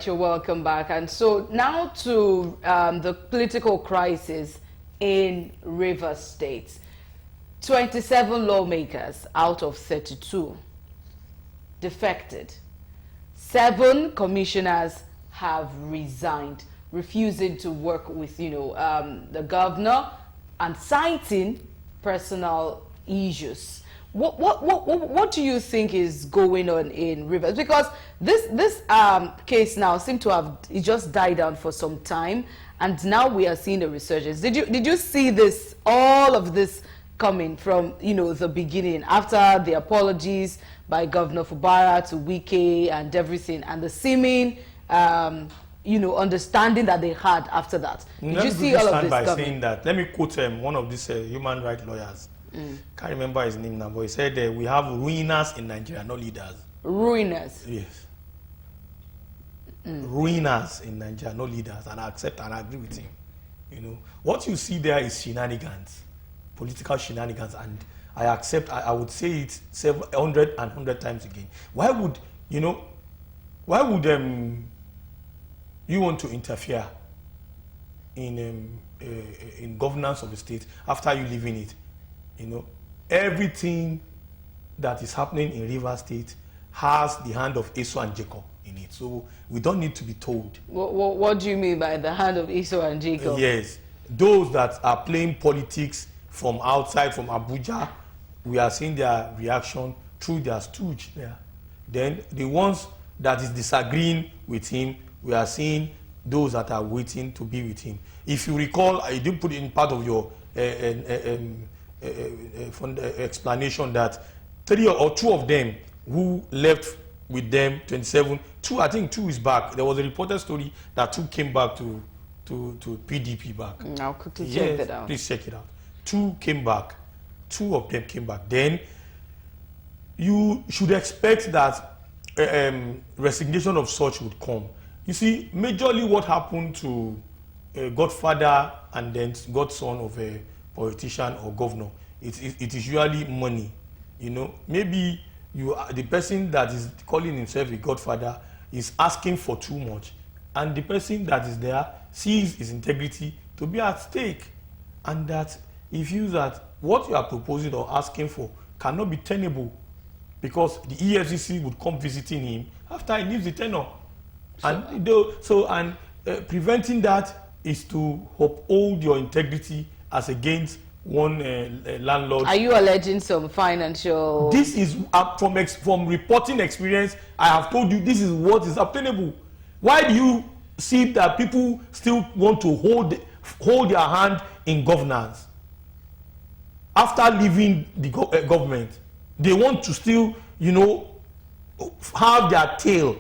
right, you're welcome back. And so now to the political crisis in Rivers State. 27 lawmakers out of 32 defected. 7 commissioners have resigned, refusing to work with, the governor and citing personal issues. What do you think is going on in Rivers? Because this case now seems to have just died down for some time, and now we are seeing a resurgence. Did you see this, all of this coming from the beginning, after the apologies by Governor Fubara to Wike and everything, and the seeming understanding that they had after that? Did you see all of this coming? Saying that, let me quote one of these human rights lawyers. Can't remember his name now, but he said we have ruiners in Nigeria, not leaders. Ruiners? Yes. Ruiners in Nigeria, not leaders. And I accept and I agree with him. What you see there is shenanigans, political shenanigans, and I accept. I would say it 100 times again. Why would you want to interfere in governance of the state after you live in it? Everything that is happening in Rivers State has the hand of Esau and Jacob in it. So we don't need to be told. What do you mean by the hand of Esau and Jacob? Yes. Those that are playing politics from outside, from Abuja, we are seeing their reaction through their stooge there. Then the ones that is disagreeing with him, we are seeing those that are waiting to be with him. If you recall, I did put it in part of your explanation that 3 or 2 of them who left with them, 27, I think 2 is back. There was a reported story that 2 came back to PDP back. I'll quickly check that out. Please check it out. 2 came back. 2 of them came back. Then you should expect that resignation of such would come. You see, majorly what happened to a godfather and then godson of a politician or governor, it is usually money. Maybe the person that is calling himself a godfather is asking for too much, and the person that is there sees his integrity to be at stake, and that he feels that what you are proposing or asking for cannot be tenable, because the EFCC would come visiting him after he leaves the tenure. Preventing that is to uphold your integrity as against one landlord. Are you alleging some financial? This is from reporting experience. I have told you this is what is obtainable. Why do you see that people still want to hold their hand in governance after leaving the government? They want to still, have their tail,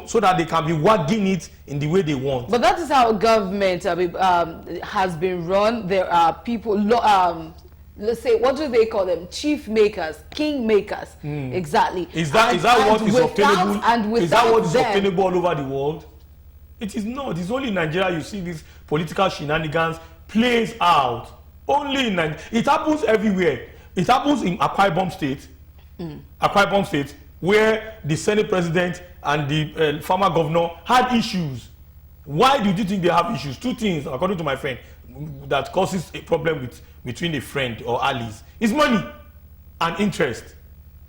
so that they can be wagging it in the way they want. But that is how government has been run. There are people, let's say, what do they call them? Chief makers, king makers. Exactly. Is that what is obtainable? Is that what is obtainable all over the world? It is not. It's only in Nigeria you see these political shenanigans plays out. Only in Nigeria. It happens everywhere. It happens in Akwa Ibom State. Akwa Ibom State, where the Senate president and the former governor had issues. Why do you think they have issues? 2 things, according to my friend, that causes a problem between a friend or allies. It's money and interest.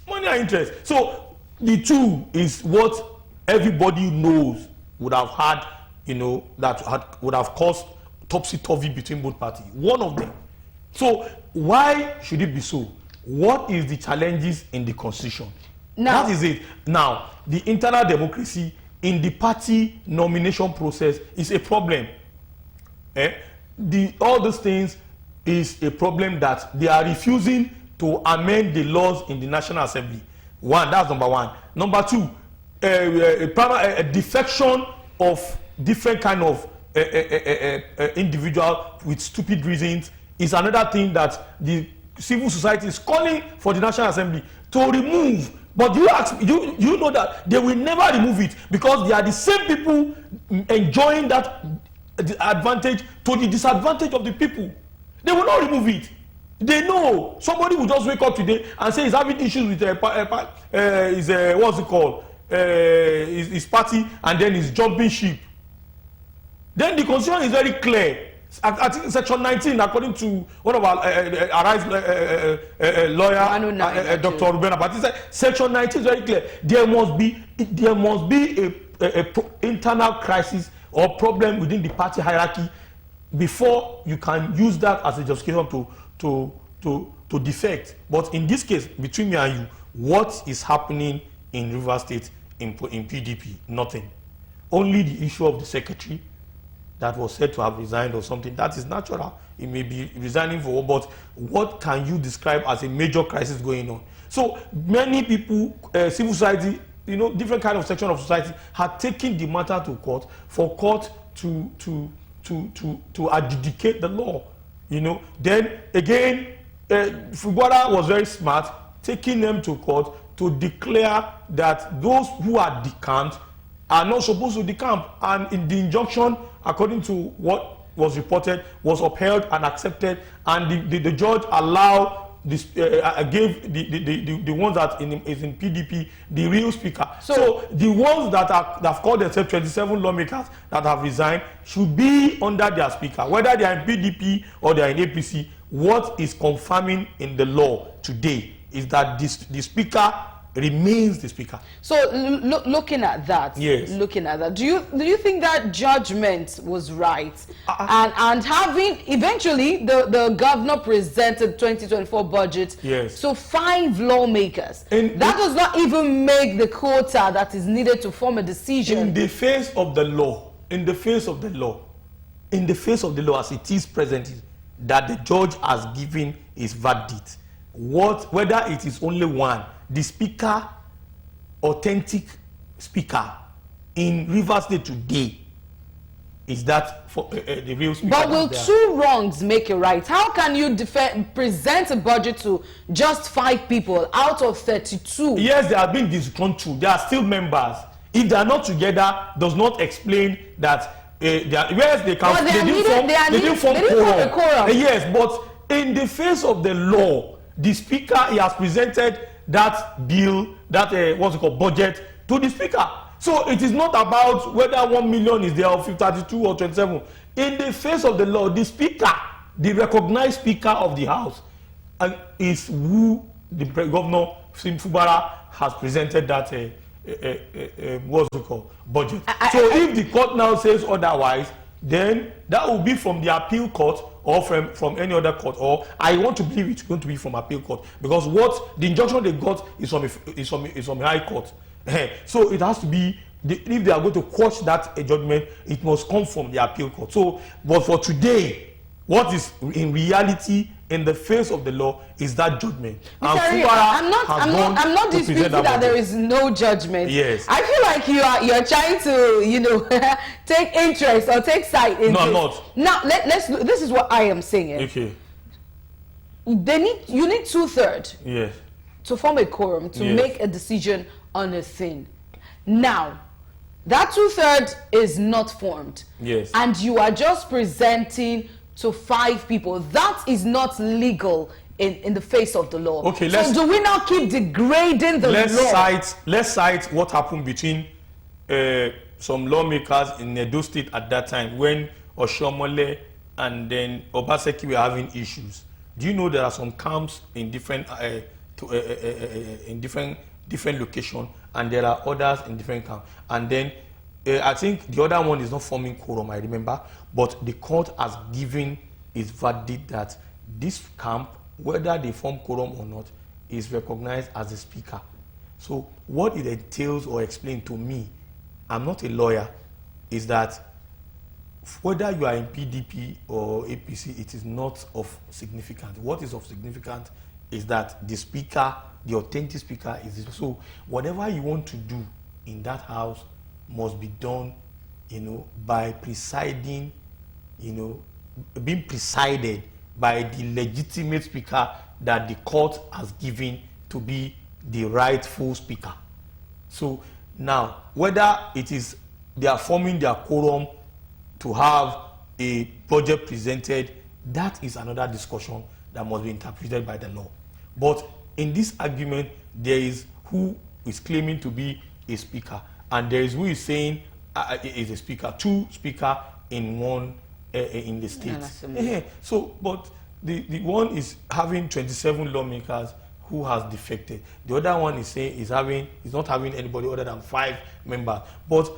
Money and interest. So the 2 is what everybody knows would have had, would have caused topsy-turvy between both parties. One of them. So why should it be so? What is the challenges in the constitution? Now, that is it. Now, the internal democracy in the party nomination process is a problem. All these things is a problem that they are refusing to amend the laws in the National Assembly. That's number 1. Number 2, a defection of different kind of individual with stupid reasons is another thing that the civil society is calling for the National Assembly to remove. But you know that they will never remove it, because they are the same people enjoying that advantage to the disadvantage of the people. They will not remove it. They know somebody will just wake up today and say he's having issues with what's it called, his party and then he's jumping ship. Then the constitution is very clear. I think section 19, according to one of our lawyer, Dr. Ruben Abati, said section 19 is very clear. There must be a internal crisis or problem within the party hierarchy before you can use that as a justification to defect. But in this case, between me and you, what is happening in Rivers State in PDP? Nothing. Only the issue of the secretary that was said to have resigned or something. That is natural. He may be resigning for, but what can you describe as a major crisis going on? So many people, civil society, different kind of section of society had taken the matter to court for court to adjudicate the law. Then again, Fubara was very smart, taking them to court to declare that those who are decamped are not supposed to decamp, and in the injunction, according to what was reported, was upheld and accepted, and the judge allowed this, gave the ones that is in PDP the real speaker. So the ones that have called themselves 27 lawmakers that have resigned should be under their speaker, whether they are in PDP or they are in APC. What is confirming in the law today is that the speaker remains the speaker. So looking at that, yes. Looking at that, do you think that judgment was right? And having eventually the governor presented 2024 budget, yes, to 5 lawmakers, that does not even make the quota that is needed to form a decision. In the face of the law, as it is presently, that the judge has given his verdict, whether it is only one, the speaker, authentic speaker in Rivers State today, is that for the real speaker? But will 2 wrongs make a right? How can you present a budget to just 5 people out of 32? Yes, they have been disgruntled. They are still members. If they are not together, does not explain that they didn't form quorum. Yes, but in the face of the law, the speaker, he has presented that bill, that budget to the speaker. So it is not about whether 1 million is there or 32 or 27. In the face of the law, the speaker, the recognized speaker of the house, is who the governor Fubara has presented that budget. So if the court now says otherwise, then that will be from the appeal court or from any other court, or I want to believe it's going to be from appeal court, because what the injunction they got is from a high court. So it has to be, if they are going to quash that judgment, it must come from the appeal court. So, but for today, what is in reality in the face of the law is that judgment. I'm not disputing that there is no judgment. Yes. I feel like you're trying to take interest or take side in no, this. I'm not. Now this is what I am saying. Okay. You need 2/3 yes, to form a quorum to yes, make a decision on a thing. Now that 2/3 is not formed. Yes. And you are just presenting to 5 people. That is not legal in the face of the law. Okay, so do we now keep degrading the law? Let's cite what happened between some lawmakers in Edo State at that time when Oshomole and then Obaseki were having issues. Do you know there are some camps in different locations, and there are others in different camps, and then I think the other one is not forming quorum, I remember, but the court has given its verdict that this camp, whether they form quorum or not, is recognized as a speaker. So what it entails or explains to me, I'm not a lawyer, is that whether you are in PDP or APC, it is not of significance. What is of significance is that the speaker, the authentic speaker, is so whatever you want to do in that house must be done, by presiding, being presided by the legitimate speaker that the court has given to be the rightful speaker. So now, whether it is they are forming their quorum to have a budget presented, that is another discussion that must be interpreted by the law. But in this argument, there is who is claiming to be a speaker, and there is who is saying is a speaker, 2 speakers in one in the state. So, but the one is having 27 lawmakers who has defected. The other one is saying is not having anybody other than 5 members. But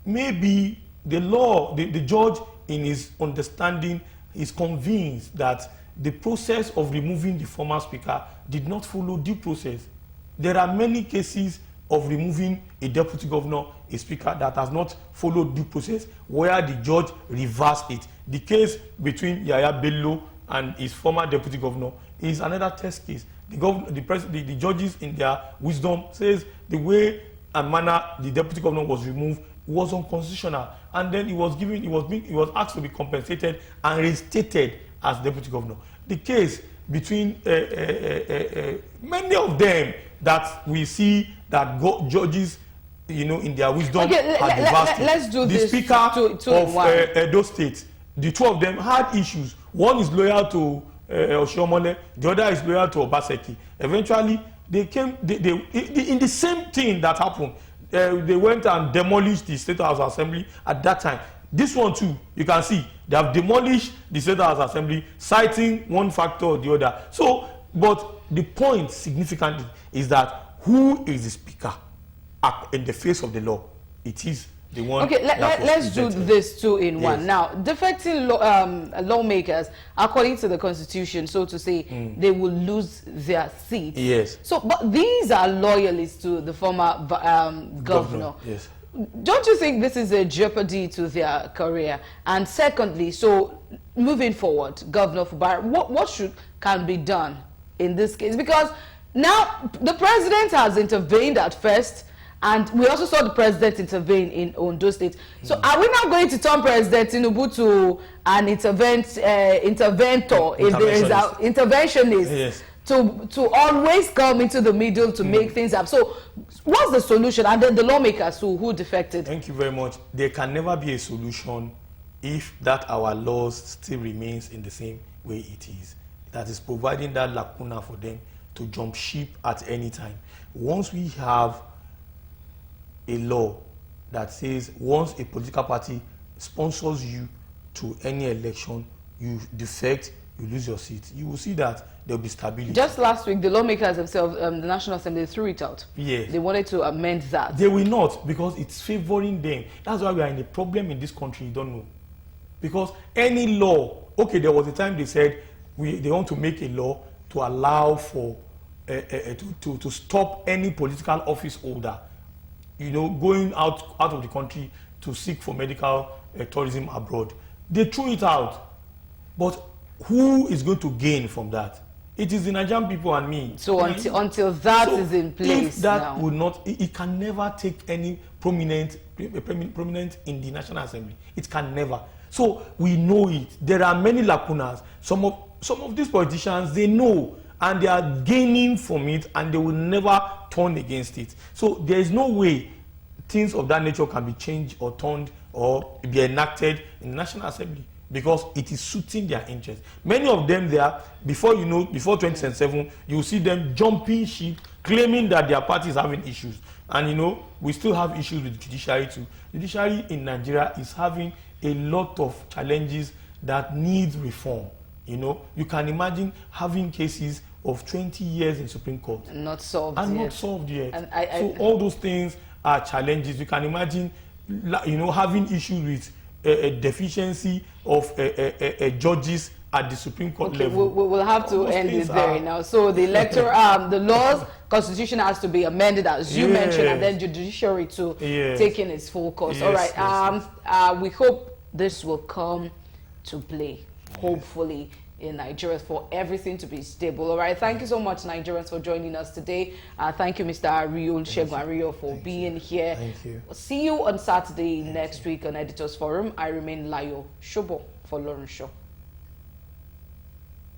maybe the judge, in his understanding, is convinced that the process of removing the former speaker did not follow due process. There are many cases of removing a deputy governor, a speaker, that has not followed due process, where the judge reversed it. The case between Yaya Bello and his former deputy governor is another test case. The judges, in their wisdom, says the way and manner the deputy governor was removed was unconstitutional, and then he was asked to be compensated and reinstated as deputy governor. The case between many of them that we see that judges, in their wisdom, have reversed it. Let's do this. The speaker of Edo State, the 2 of them had issues. One is loyal to Oshiomole, the other is loyal to Obaseki. Eventually, they came in the same thing that happened. They went and demolished the State House Assembly at that time. This one too, you can see, they have demolished the State House Assembly, citing one factor or the other. So, but the point significantly is that who is the speaker in the face of the law? It is the one. Okay, let's do this 2 in 1. Yes. Now, defecting lawmakers, according to the Constitution, so to say, they will lose their seats. Yes. So, but these are loyalists to the former governor. Yes. Don't you think this is a jeopardy to their career? And secondly, so moving forward, Governor Fubara, what can be done in this case? Because now the president has intervened at first, and we also saw the president intervene in Ondo State. So are we now going to turn President Tinubu to an interventor, if there is an interventionist? Yes. To always come into the middle to make things up. So what's the solution? And then the lawmakers who defected. Thank you very much. There can never be a solution if that our laws still remains in the same way it is. That is providing that lacuna for them to jump ship at any time. Once we have a law that says once a political party sponsors you to any election, you defect, you lose your seat, you will see that there will be stability. Just last week, the lawmakers themselves, the National Assembly, threw it out. Yes. They wanted to amend that. They will not, because it's favoring them. That's why we are in a problem in this country, you don't know. Because any law, okay, there was a time they said they want to make a law to allow for, to stop any political office holder, going out of the country to seek for medical tourism abroad. They threw it out. But who is going to gain from that? It is the Nigerian people and me. So until that is in place, if that will not, it can never take any prominent in the National Assembly. It can never. So we know it. There are many lacunas. Some of these politicians, they know, and they are gaining from it, and they will never turn against it. So there is no way things of that nature can be changed or turned or be enacted in the National Assembly, because it is suiting their interests. Many of them there, before 2027, you will see them jumping ship, claiming that their party is having issues. And we still have issues with the judiciary too. The judiciary in Nigeria is having a lot of challenges that need reform. You can imagine having cases of 20 years in Supreme Court. Not solved yet. Not solved yet. So all those things are challenges. You can imagine, having issues with a deficiency of judges at the Supreme Court level. We'll have to end it there now. So the electoral, the laws, constitution has to be amended, as you mentioned, and then judiciary to take in its full course. All right. We hope this will come to play, hopefully, in Nigeria, for everything to be stable. All right. Thank you so much, Nigerians, for joining us today. Thank you, Mr. Olusegun, for being here. Thank you. See you on Saturday next week on Editors Forum. I remain Layo Shobo for Lauren Show.